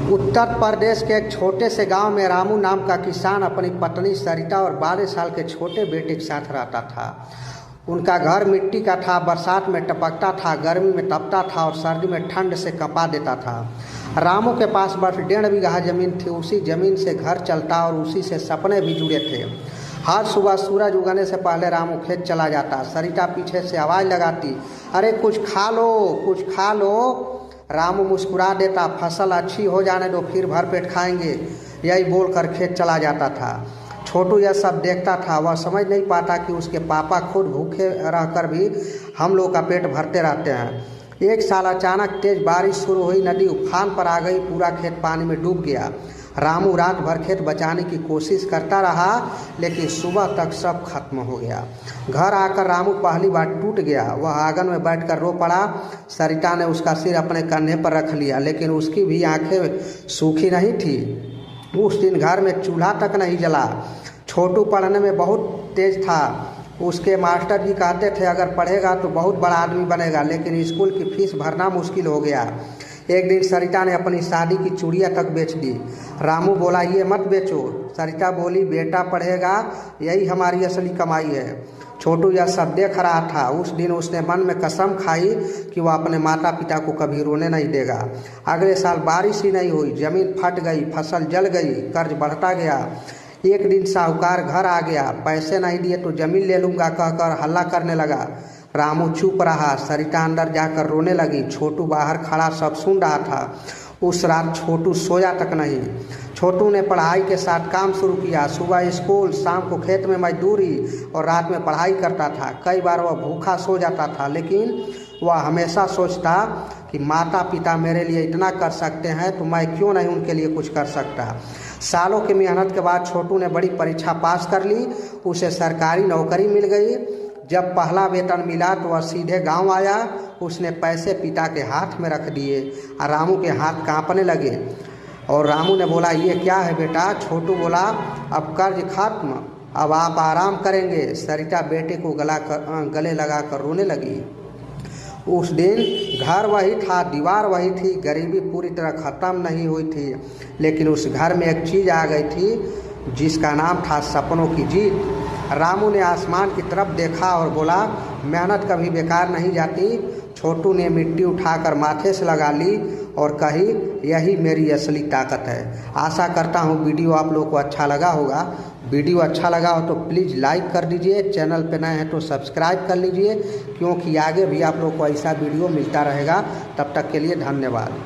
उत्तर प्रदेश के एक छोटे से गांव में रामू नाम का किसान अपनी पत्नी सरिता और 12 साल के छोटे बेटे के साथ रहता था। उनका घर मिट्टी का था, बरसात में टपकता था, गर्मी में तपता था और सर्दी में ठंड से कँपा देता था। रामू के पास बस 1.5 बीघा जमीन थी। उसी जमीन से घर चलता और उसी से सपने भी जुड़े थे। हर सुबह सूरज उगने से पहले रामू खेत चला जाता। सरिता पीछे से आवाज़ लगाती, अरे कुछ खा लो, कुछ खा लो। रामू मुस्कुरा देता, फसल अच्छी हो जाने दो, फिर भर पेट खाएंगे, यही बोलकर खेत चला जाता था। छोटू यह सब देखता था। वह समझ नहीं पाता कि उसके पापा खुद भूखे रहकर भी हम लोग का पेट भरते रहते हैं। एक साल अचानक तेज बारिश शुरू हुई, नदी उफान पर आ गई, पूरा खेत पानी में डूब गया। रामू रात भर खेत बचाने की कोशिश करता रहा, लेकिन सुबह तक सब खत्म हो गया। घर आकर रामू पहली बार टूट गया। वह आंगन में बैठकर रो पड़ा। सरिता ने उसका सिर अपने कंधे पर रख लिया, लेकिन उसकी भी आंखें सूखी नहीं थी। उस दिन घर में चूल्हा तक नहीं जला। छोटू पढ़ने में बहुत तेज था। उसके मास्टर जी कहते थे अगर पढ़ेगा तो बहुत बड़ा आदमी बनेगा, लेकिन स्कूल की फीस भरना मुश्किल हो गया। एक दिन सरिता ने अपनी शादी की चूड़ियाँ तक बेच दी। रामू बोला, ये मत बेचो। सरिता बोली, बेटा पढ़ेगा, यही हमारी असली कमाई है। छोटू यह सब देख रहा था। उस दिन उसने मन में कसम खाई कि वह अपने माता पिता को कभी रोने नहीं देगा। अगले साल बारिश ही नहीं हुई, जमीन फट गई, फसल जल गई, कर्ज बढ़ता गया। एक दिन साहूकार घर आ गया। पैसे नहीं दिए तो जमीन ले लूँगा कहकर हल्ला करने लगा। रामू चुप रहा। सरिता अंदर जाकर रोने लगी। छोटू बाहर खड़ा सब सुन रहा था। उस रात छोटू सोया तक नहीं। छोटू ने पढ़ाई के साथ काम शुरू किया। सुबह स्कूल, शाम को खेत में मजदूरी और रात में पढ़ाई करता था। कई बार वह भूखा सो जाता था, लेकिन वह हमेशा सोचता कि माता पिता मेरे लिए इतना कर सकते हैं तो मैं क्यों नहीं उनके लिए कुछ कर सकता। सालों की मेहनत के बाद छोटू ने बड़ी परीक्षा पास कर ली। उसे सरकारी नौकरी मिल गई। जब पहला वेतन मिला तो वह सीधे गांव आया। उसने पैसे पिता के हाथ में रख दिए और रामू के हाथ कांपने लगे। और रामू ने बोला, ये क्या है बेटा? छोटू बोला, अब कर्ज खत्म, अब आप आराम करेंगे। सरिता बेटे को गले लगाकर रोने लगी। उस दिन घर वही था, दीवार वही थी, गरीबी पूरी तरह ख़त्म नहीं हुई थी, लेकिन उस घर में एक चीज़ आ गई थी जिसका नाम था सपनों की जीत। रामू ने आसमान की तरफ देखा और बोला, मेहनत कभी बेकार नहीं जाती। छोटू ने मिट्टी उठाकर माथे से लगा ली और कही, यही मेरी असली ताकत है। आशा करता हूँ वीडियो आप लोगों को अच्छा लगा होगा। वीडियो अच्छा लगा हो तो प्लीज़ लाइक कर दीजिए। चैनल पे नए हैं तो सब्सक्राइब कर लीजिए, क्योंकि आगे भी आप लोग को ऐसा वीडियो मिलता रहेगा। तब तक के लिए धन्यवाद।